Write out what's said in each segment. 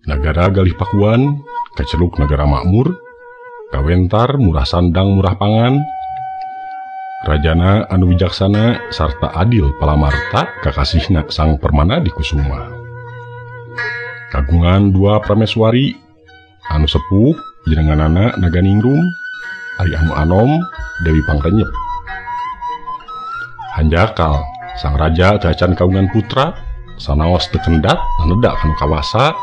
Nagara Galih Pakuan kaceluk negara makmur, kawentar murah sandang murah pangan. Rajana anu wijaksana sarta adil palamarta kakasihna Sang Permana di Kusuma. Kagungan dua prameswari anu sepuh jenenganana Naganingrum, Ari anu anom Dewi Pangrenyep. Hanjakal sang raja dacan kagungan putra sanaos teu kendat nanedak kanu kawasa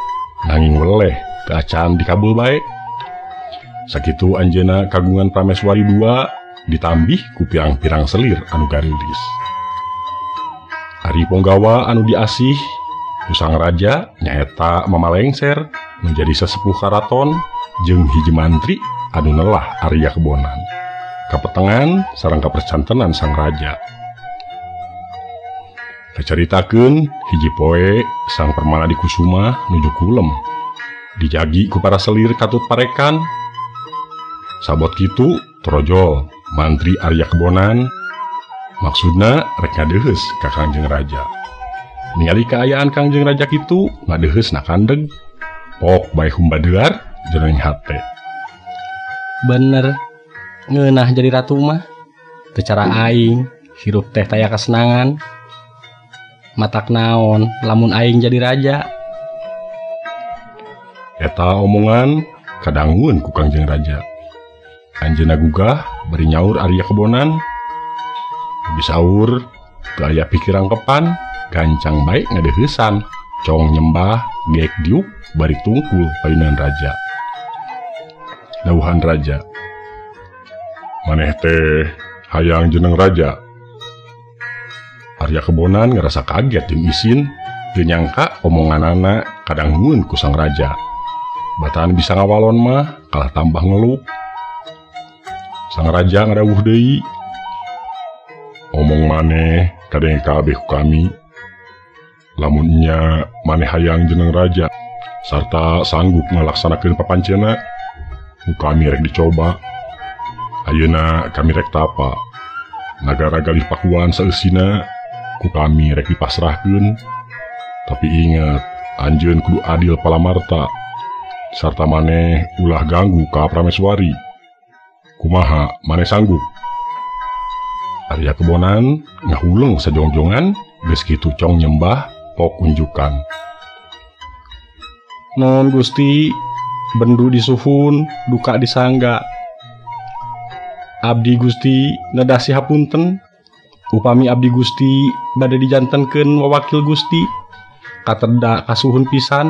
nanging weleh teu acan dikabul bae. Sakitu anjeunna kagungan prameswari dua ditambih ku pirang-pirang selir anu garilis. Ari Ponggawa anu diasih ku sang raja nyaeta Mama Lengser menjadi sesepuh karaton jeung hiji mantri anu nelah Arya Kebonan. Kapetengan sareng kapercantenan sang raja. Kacaritakeun hiji poe Sang Permana di Kusuma nuju kulem. Dijagi ku para selir katut parekan. Sabot kitu trojol mantri Arya Kebonan maksudna rek ngadeheus ka Kangjeng Raja. Ningali kaayaan Kangjeng Raja kitu ngadeheus na kandeg. Pok bae humbadear jroning hate. Bener, ngeunah jadi ratu mah teu cara aing hirup teh taya kasenangan. Matak naon lamun aing jadi raja. Eta omongan kadangueun ku Kangjeng Raja. Anjeunna gugah bari nyaur Arya Kebonan. Bisaur teu aya pikiran kepan, gancang bae ngadeheusan, cong nyembah geek diuk bari tungkul payunan raja. Dawuhan raja, maneh teh hayang jeneng raja. Arya Kebonan ngerasa kaget jeung isin, teu nyangka omonganana kadangueun ku sang raja. Bataan bisa ngawalon mah kalah tambah ngeluh. Sang raja ngadawuh deui, omong maneh kadenge kabeh ku kami. Lamun nya maneh hayang jeneng raja sarta sanggup ngalaksanakeun papanceunna, ku kami rek dicoba. Ayeuna kami rek tapa. Nagara Galih Pakuan saeusina ku kami rek dipasrahkeun. Tapi inget, anjeun kudu adil palamarta. Sarta maneh ulah ganggu ka prameswari. Kumaha maneh sanggup? Arya Kebonan ngahuleng sajongjongan geus kitu cong nyembah pok unjukan. Non Gusti, bendu disuhun, duka disangga. Abdi Gusti nedasi hapunten. Upami abdi Gusti bade dijantenkeun wawakil Gusti, kateda kasuhun pisan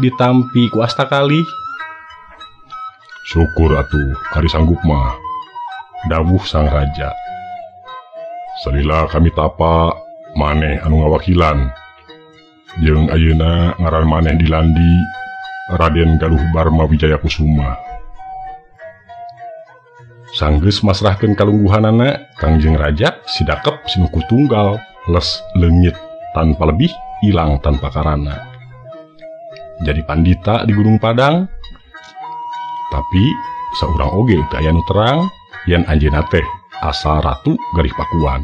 ditampi ku asta kalih. Syukur atuh ari sanggup mah, dawuh sang raja. Salila kami tapa maneh anu ngawakilan. Jeung ayeuna ngaran maneh dilandi Raden Galuh Barma Wijaya Kusuma. Sanggeus masrahkeun kalungguhanana, Kangjeng Raja sidakep sinuku tunggal les leungit tanpa lebih ilang tanpa karana. Jadi pandita di Gunung Padang. Tapi saurang oge teu aya nu terang yen anjeunna teh asa Ratu Galih Pakuan.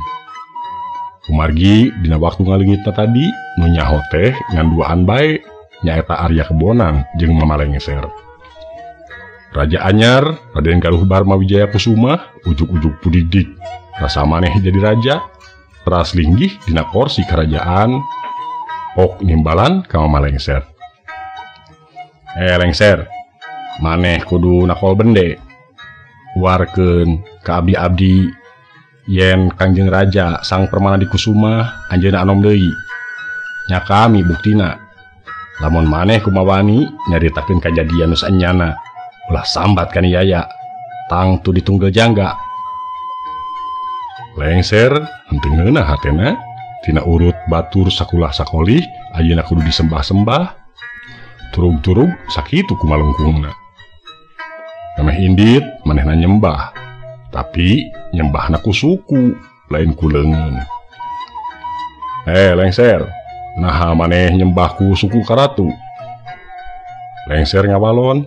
Kumargi dina waktu ngaleungitna tadi nu nyaho teh ngan duaan bae nyaeta Arya Kebonan jeung Mama Lengser. Raja anyar Raden Galuh Barma Wijaya Kusuma ujug-ujug pudidik rasa maneh jadi raja, teras linggih dina kursi kerajaan. Pok nimbalan ka Mama Lengser. Lengser, maneh kudu nakol bende. Warkeun ka abdi-abdi yen Kangjeng Raja Sang Permana di Kusuma anjeunna anom deui. Nya kami buktina. Lamun maneh kumawani nyaritakeun kajadian nu saenyana, ulah sambat kan yaya, tangtu ditunggel jangga. Lengser henteu ngeunah hatena tina urut batur sakulah sakolih ayeuna kudu disembah-sembah. Turug-turug sakitu kumalengkungna. Nameh indit manehna nyembah, tapi nyembahna ku suku lain ku leungeun. Lengser, naha maneh nyembah ku suku karatu? Lengser ngawalon,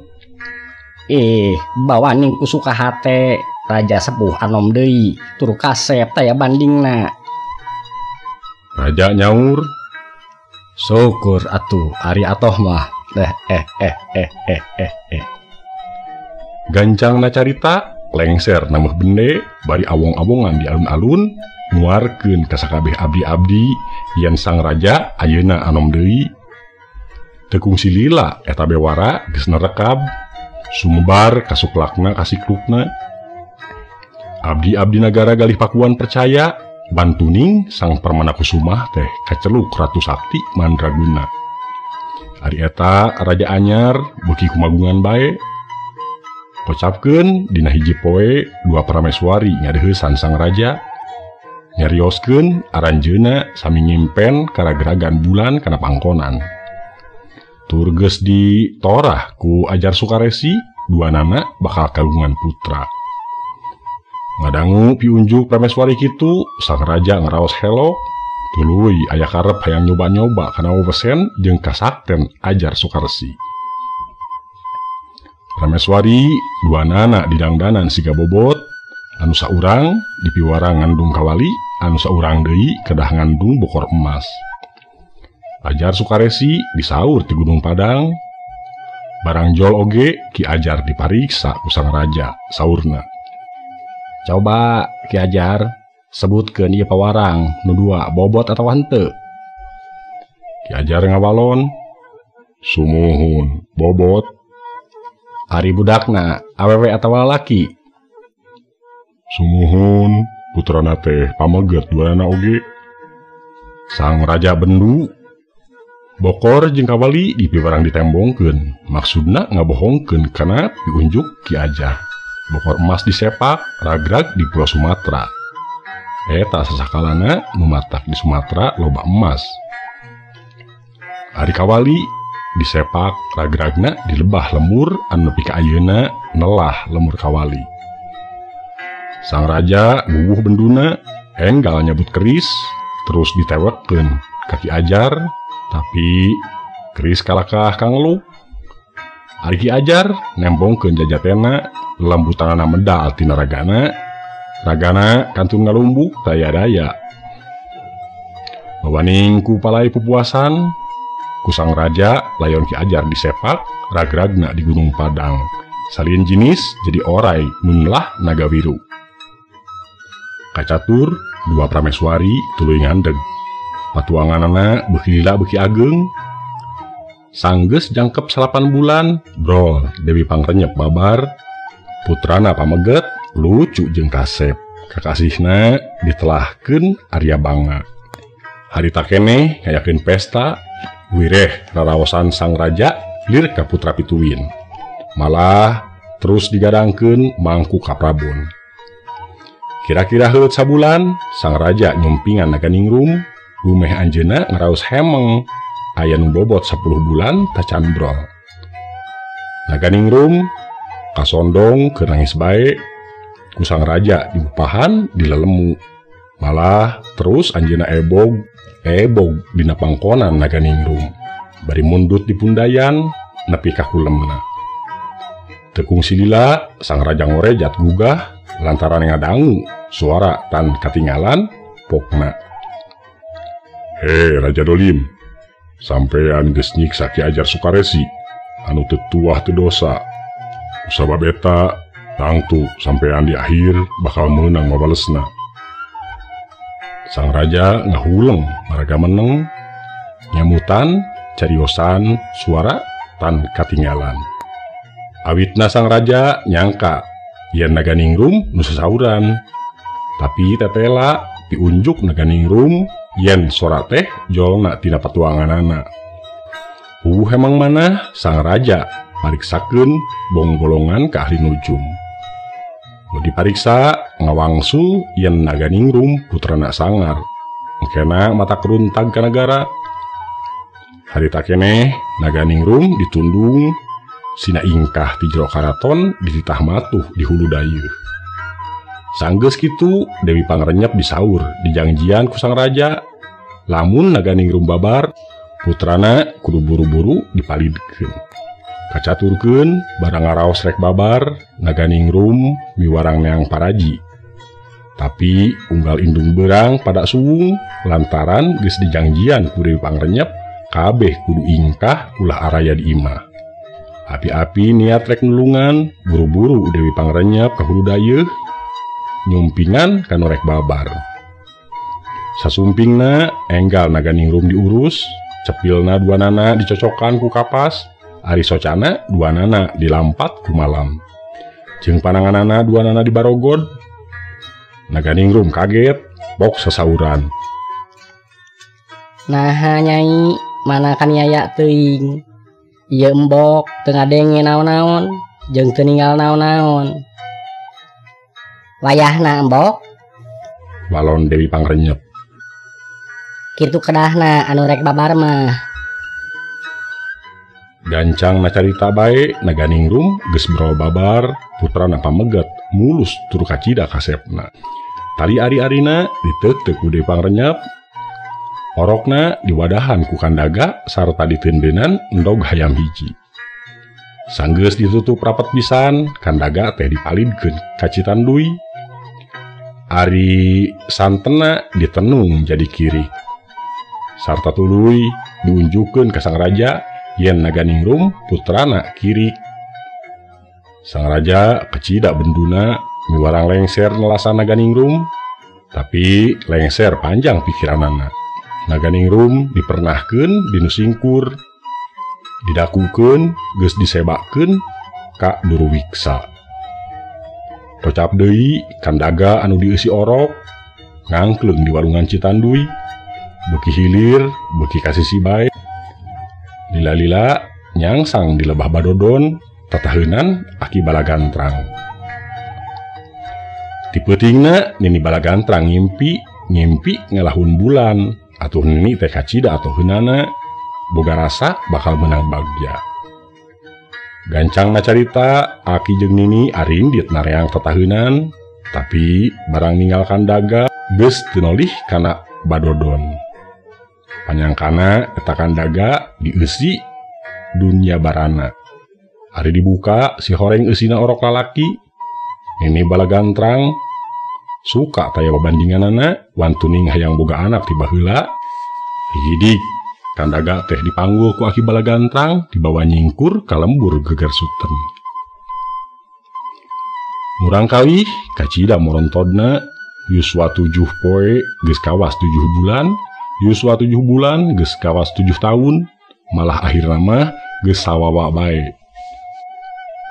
bawaning ku suka hate raja sepuh anom deui turu kasep taya bandingna. Raja nyaur, Syukur atuh ari atoh mah. Gancangna carita lengser namah bende bari awong-awongan di alun-alun nguarkeun ka sakabeh abdi-abdi yen sang raja ayeuna anom deui. Teu kungsi lila eta bewara geus nerekab sumebar kasuklakna kasiklukna. Abdi-abdi nagara galih pakuan percaya bantuning sang Permana Kusumah teh kaceluk Ratu Sakti Mandraguna. Ari eta raja anyar beuki kumagungan bae. Kocapkeun dina hiji poe dua prameswari ngadeuheusan sang raja. Nyarioskeun aranjeuna sami ngimpen karagragan bulan kana pangkonan. Tur geus ditorah ku Ajar Sukaresi duanana bakal kagungan putra. Ngadangu piunjuk prameswari kitu sang raja ngaraos helok. Tuluy aya karep hayang nyoba-nyoba kana wewesen jeung kasakten Ajar Sukaresi. Prameswari duanana didangdanan siga bobot, anu saurang dipiwara ngandung kawali, anu saurang deui kedah ngandung bokor emas. Ajar Sukaresi disaur ti Gunung Padang. Barang jol oge Ki Ajar dipariksa ku sang raja, saurna. Coba Ki Ajar sebutkeun ieu pawarang nu dua bobot atawa henteu. Ki Ajar ngawalon, sumuhun bobot. Ari budakna awewe atawa lalaki? Sumuhun putrana teh pameget duanana oge. Sang raja bendu. Bokor jeung kawali dipiwarang ditembongkeun, maksudna ngabohongkeun kana piunjuk Ki Ajar. Bokor emas disepak ragrag di Pulau Sumatera. Eta sasakalana nu matak di Sumatera loba emas. Ari kawali disepak ragragna dilebah lemur anu nepi ka ayeuna nelah lemur kawali. Sang raja guguh benduna enggal nyabut keris terus ditewekkeun ka Ki Ajar, tapi keris kalakah kangeluk. Ari Ki Ajar nembongkeun jajatena lembutanana medal tina ragana kantun ngalumbuk daya-daya. Bawaning ku palai pupuasan ku sang raja layon Ki Ajar disepak ragragna di Gunung Padang. Salieun jinis jadi orai nunlah naga biru. Kacatur dua prameswari tuluy ngandeg. Patuanganana beuki lila beuki ageng. Sanggeus jangkep 8 bulan brol Dewi Pangrenyep babar. Putrana pameget lucu jeung kasep. Kakasihna ditelahkeun Arya Bangga. Harita keneh ngayakeun pesta. Wireh raraosan sang raja lir ka putra pituin. Malah terus digadangkeun mangku ka Prabon. Kira-kira heut sabulan sang raja nyumpingan Naganingrum. Rumeh anjeuna ngaraos hemeng aya nu bobot 10 bulan tacandrol. Naganingrum kasondong keur nangis bae. Ku sang raja diupahan dilelemu. Malah terus anjeuna ebog dina pangkonan Naganingrum. Bari mundut di pundayan nepi ka kulemna. Teu kungsi lila sang raja ngorejat gugah lantaran ngadangu suara tan katinggalan pokna. Raja Dolim, sampean geus nyiksa Ki Ajar Sukaresi anu teu tuah teu dosa. Sabab eta tangtu sampean di akhir bakal meunang mabalesna. Sang raja ngahuleng maraga meneng, nyamutan cariosan suara tan katinggalan. Awitna sang raja nyangka yen Naganingrum nu sasauran, tapi tetela piunjuk Naganingrum yen sora teh jolna tina patuanganana. Hemang manah sang raja pariksakeun bonggolongan ka ahli nujum. Nu dipariksa ngawangsul yen Naganingrum putrana sangar, engkena mata keruntag ka nagara. Harita keneh Naganingrum ditundung sina ingkah ti jero karaton dititah matuh di hulu dayeuh. Sanggeus kitu Dewi Pangrenyep disaur di jangjian ku sang raja. Lamun Naganingrum babar, putrana kudu buru-buru dipalidkeun. Kacaturkeun barang ngaraos rek babar, Naganingrum miwarang neang paraji. Tapi unggal indung berang pada suwung lantaran geus dijangjian ku Dewi Pangrenyep kabeh kudu ingkah ulah araya di imah. Api-api niat rek nulungan, buru-buru Dewi Pangrenyep ka hulu dayeuh, nyumpingan kanu rek babar. Sasumpingna enggal Naganingrum diurus, cepilna duanana dicocokan ku kapas, ari socana duanana dilampat ku malam. Jeung pananganana duanana dibarogod. Naganingrum kaget, bok sasauran. Nah Nyai, mana kan yaya teuing. Ieu embok teu ngadenge naon-naon, jeung teu ninggal naon-naon. Wayahna embok, Walon Dewi Pangrenyep. kitu kedahna anu rek babar mah. Gancang nacarita bae Naganingrum geus bro babar putrana pameget mulus turu kacida kasepna. Tali ari-arina diteuteuh ku Dewi Pangrenyep. Orokna diwadahan ku Kandaga sarta ditendenan endog hayam hiji. Sanggeus ditutup rapat pisan, Kandaga teh dipalidkeun ka Citanduy. Ari santena ditenung jadi kiri. Sarta tuluy diunjukkeun ka sang raja yen Naganingrum putrana kiri. Sang raja kecida benduna miwarang lengser nelasan Naganingrum, tapi lengser panjang pikiranana. Naganingrum dipernahkeun dinu singkur, didakukeun geus disebakkeun ka Duruwiksa. Tocap deui Kandaga anu dieusi orok ngangkleng di walungan Citanduy, beuki hilir beuki kasisi bae. Lila-lila nyangsang di lebah Badodon tataheunan Aki Balagantrang. Ti peutingna Nini Balagantrang ngimpi ngelahun bulan. Atuh nini teh kacida atau heunana boga rasa bakal menang bagja. Gancang nacarita Aki jeung Nini arindit nareang tataheunan, tapi barang ninggal Kandaga geus teu nolih kana Badodon. Panyangkana eta Kandaga dieusi dunya barana. Ari dibuka si horeng eusina orok lalaki, Nini Balagantrang suka taya babandinganana wantuning hayang boga anak ti baheula. Hidik Kandaga teh dipanggul ku Aki Balagantrang dibawa nyingkur ka lembur geger suten. Murang kalih kacida morontodna yuswa 7 poe geus kawas 7 bulan, yuswa 7 bulan geus kawas 7 tahun, malah akhirna mah geus sawawa bae.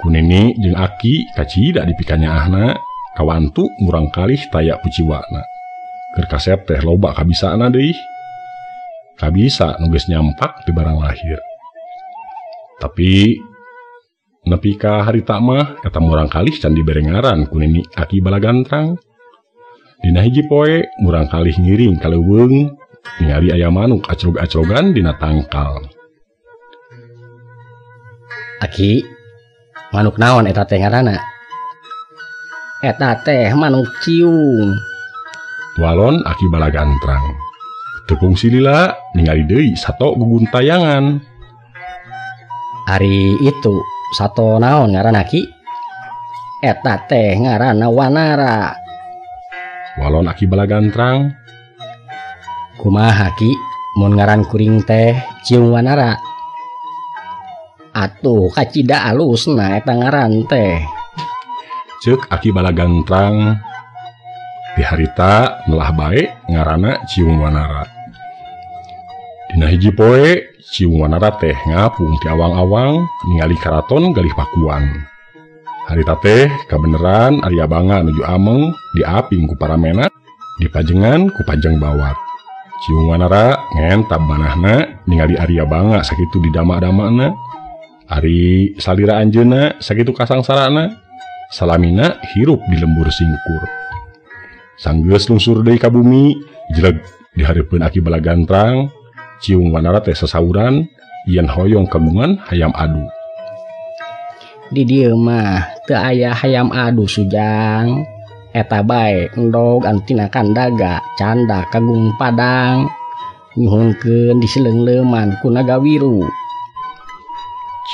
Ku Nini jeung Aki kacida dipikanyaahna kawantu murang kalih taya puciwana. Keur kasep teh loba kabisana deui. Kabisa nu geus nyampak ti barang lahir. Tapi nepi ka harita mah eta murang kalih can diberengaran ku Nini Aki Balagantrang. Dina hiji poe murang kalih ngiring ka leuweung ningali aya manuk aclog-aclogan dina tangkal. Aki, manuk naon eta teh ngaranna? Eta teh manuk ciung. Walon Aki Balagantrang. Tepung silila ningali deui sato guguntayangan. Ari itu sato naon ngaranna Ki? Eta teh ngaranna Wanara. Walon Aki Balagantrang. Kumaha Ki mun ngaran kuring teh ciung Wanara? Atuh kacida alusna eta ngaran teh. Ceuk Aki Balagantrang. Di harita melah bae ngaranna ciung Wanara. Dina hiji poe ciung Wanara teh ngapung ti awang-awang ningali karaton galih pakuan. Harita teh kabeneran Arya Banga nuju Ameng diaping ku para menak, dipajengan ku Pajeng Bawat. Ciung Wanara ngentab manahna ningali Arya Banga sakitu didama-damana. Ari salira anjeunna sakitu kasangsarana, salamina hirup di lembur singkur. Sanggeus lungsur deui ka bumi, jeleg dihareupeun Aki Balagantrang, ciung Wanara teh sasauran yen hoyong kagungan hayam adu. Di dieu mah teu aya hayam adu Sujang. Eta bae endog antina Kandaga canda kagung padang nyuhunkeun diseleungleuman ku Nagawiru.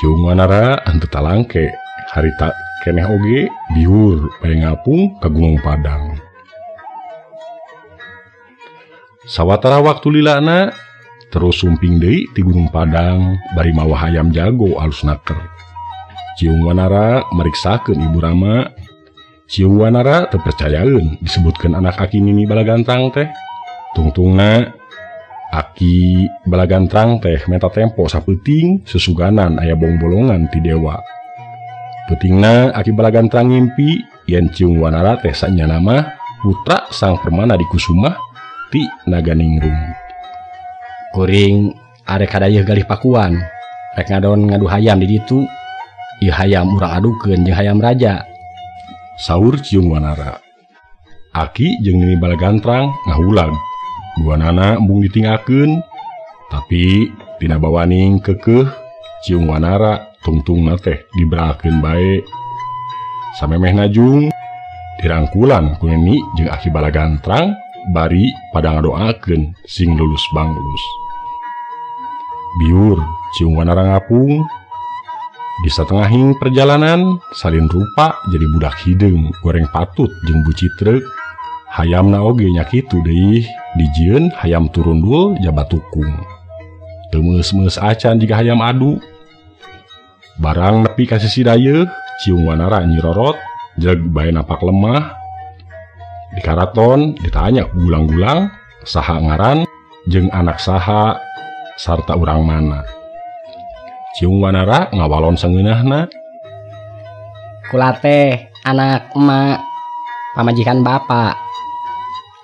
Ciung Wanara henteu talangke harita keneh oge bihur bae ngapung ka Gunung Padang. Sawatara waktu lilana terus sumping deui ti Gunung Padang bari mawa hayam jago alus naker. Ciung Wanara meriksakeun Ibu Rama. Ciung Wanara teu percayaeun disebutkeun anak Aki Nini Balagantrang teh. Tungtungna Aki Balagantrang teh meta tempo sapeuting sesuganan aya bong-bolongan ti dewa. Peutingna Aki Balagantrang ngimpi yen Ciung Wanara teh sanyana mah putra sang Permana di Kusuma ti Naganingrum. Kuring arek kadayeuh galih pakuan rek ngadon ngadu hayam di ditu. Ieu hayam urang adukeun jeung hayam raja, saur Ciung Wanara. Aki jeung Nini Balagantrang ngahulag. Duanana embung ditinggalkeun, tapi tina bawaning keukeuh Ciung Wanara tungtungna teh diberakeun bae. Samemeh najung dirangkulan ku Nini jeung Aki Balagantrang bari pada ngadoakeun sing lulus banglus. Biur Ciung Wanara ngapung. Di satengahing perjalanan salin rupa jadi budak hideung goreng patut jeung bucitrek. Hayamna oge nya kitu deui, dijieun hayam turundul jabat tukung. Teu meus-meus acan jiga hayam adu. Barang nepi ka sisi dayeuh, Ciung Wanara nyirorot jeg bae napak lemah. Di karaton ditanya ku gulang-gulang saha ngaran jeung anak saha sarta urang mana. Ciung Wanara ngawalon sangeunahna. Kula teh anak emak pamajikan bapak.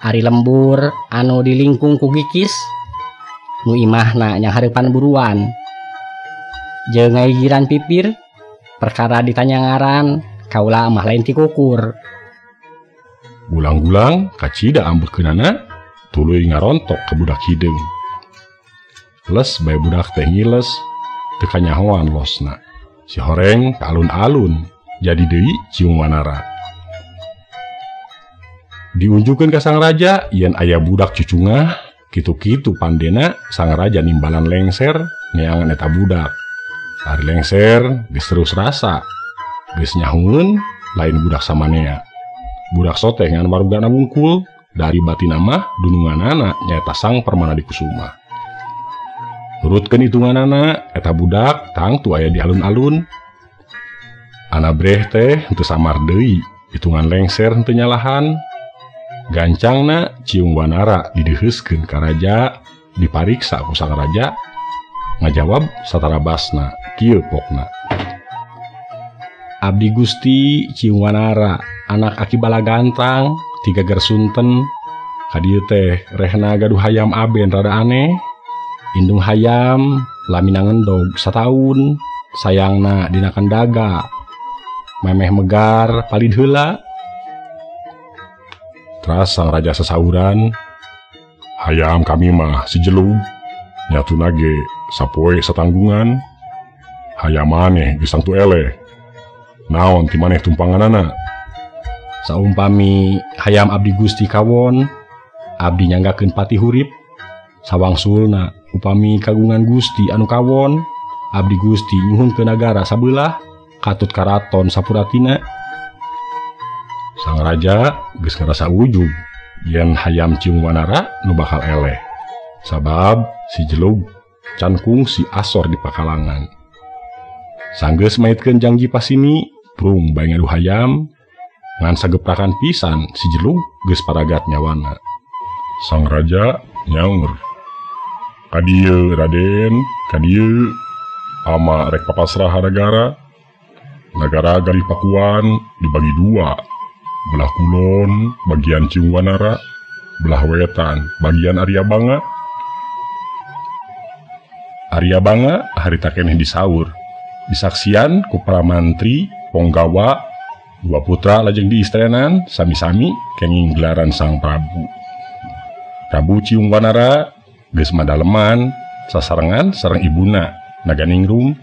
Ari lembur anu dilingkung ku Gikis. Nu imahna nya hareupan buruan. Jeung ngaigiran pipir perkara ditanya ngaran kaula mah lain ti kukur. Gulang-gulang kacida ambeukeunana tuluy ngarontok ke budak hideung. Les bae budak teh ngiles teu kanyahoan losna. Si horeng ka alun-alun jadi deui Ciung Wanara. Diunjukkeun ka sang raja yen aya budak cucungah, kitu-kitu pandena sang raja nimbalan lengser neangan eta budak. Ari lengser geus terus rasa, geus nyahoeun lain budak samanea. Budak soteh ngan warugana mungkul dari batina mah dununganana nyaeta sang Permana di Kusuma. Turutkeun hitunganana eta budak tangtu aya di alun-alun. Ana breh teh henteu samar deui, hitungan lengser henteu nyalahan. Gancangna Ciung Wanara dideheuskeun ka raja, dipariksa ku sang raja. Ngajawab satara basna, kieu pokna. Abdi Gusti Ciung Wanara, anak Aki Balagantrang, 3 Gersunten. Kadieu teh rehna gaduh hayam aben rada aneh. Indung hayam lamina ngendog sataun, sayangna dina kandaga. Memeh megar palid heula. Teras sang raja sasauran, hayam kami mah sijelug, nyatuna ge sapoe satanggungan. Hayam maneh geus tangtu eleh. Naon ti maneh tumpanganana? Saumpami hayam abdi Gusti kawon, abdi nyanggakeun pati hurip. Sawangsulna upami kagungan Gusti anu kawon, abdi Gusti nyuhun ke nagara sabelah, katut karaton sapuratina. Sang raja geus ngarasa ujug yen hayam Ciung Wanara nu bakal eleh. Sabab si jelug can kungsi asor di pakalangan. Sanggeus maitkeun janji pasini, prung bae ngadu hayam, ngan sageprakan pisan si jelug geus paragat nyawana. Sang raja nyaur, "Kadieu Raden, kadieu ama rek papasrah negara. Negara Galih Pakuan dibagi 2. Belah kulon bagian Ciung Wanara, belah wetan bagian Arya Banga." Arya Banga harita keneh disaur, disaksian ku para mantri, ponggawa, 2 putra lajeng diistrenan sami-sami kenging gelaran sang Prabu. Prabu Ciung Wanara geus madaleman sasarengan sareng ibuna Naganingrum.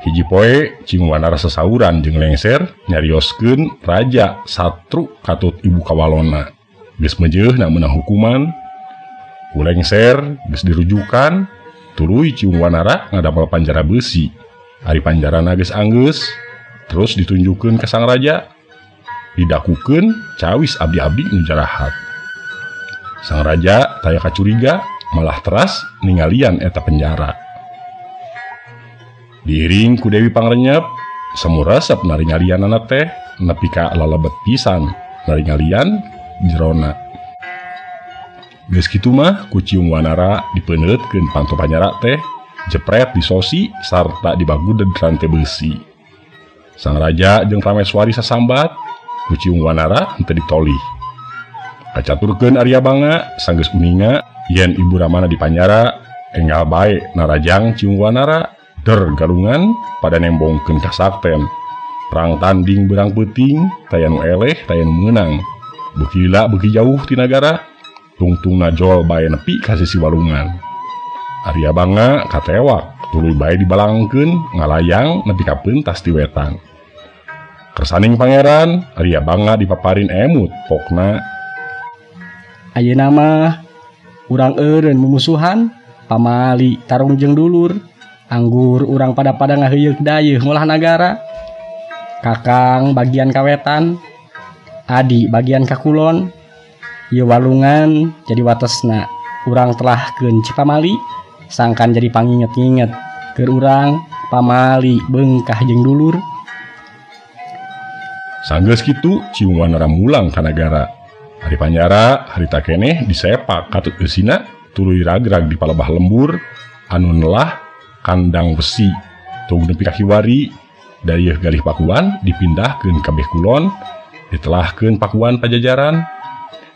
Hiji poe Ciung Wanara sasauran jeung lengser nyarioskeun raja satru katut ibu kawalona. Geus meujeunna meunang hukuman. Ku lengser geus dirujukan, tuluy Ciung Wanara ngadamel panjara beusi. Ari panjarana geus anggeus, terus ditunjukkeun ka sang raja. Didakukeun cawis abdi-abdi nu jarahat. Sang raja taya kacuriga malah teras ninggalian eta penjara. Diiring ku Dewi Pangrenyep, semu resep naringalian anak teh nepi ka lalebet pisan naringalian jerona. Geus kitu mah ku Ciung Wanara dipeneutkeun panto panyara teh jepret disosi sarta dibagudeg rantai besi. Sang raja jeung Prameswari sasambat ku Ciung Wanara henteu ditolih. Kacaturkeun Arya Banga sanggeus uninga yen Ibu Ramana di panyara enggal bae narajang Ciung Wanara der galungan pada nembongkeun ka sakten. Perang tanding berang peuting tayanu eleh tayanu meunang. Beuki lila beuki jauh ti nagara tungtung najol bae nepi ka sisi walungan. Arya Banga katewak tuluy bae dibalangkeun ngalayang nepi ka pentas ti wetan. Kersaning pangeran Arya Banga dipaparin emut pokna. Ayeuna mah urang eureun mumusuhan pamali tarung jeung dulur. Anggur urang pada ngaheuyeuk dayeuh ngolah nagara. Kakang bagian kawetan, Adi bagian kakulon. Ieu walungan jadi watesna urang telahkeun Cipamali sangkan jadi panginget-inget keur urang pamali beungkah jeung dulur. Sanggeus kitu Ciung Wanara mulang ka nagara. Ari panjara harita keneh disepak katut eusina tuluy ragrag di palebah lembur anu nelah kandang besi tong nepi ka kiwari. Dayeuh galih pakuan dipindahkeun kabeh kulon ditelahkeun pakuan pajajaran.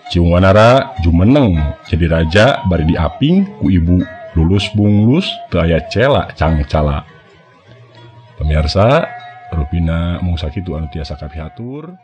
Ciung Wanara jumeneng jadi raja bari diaping ku ibu lulus bunglus teu aya cela cangcala. Pemirsa, rupina mung sakitu anu tiasa kapihatur.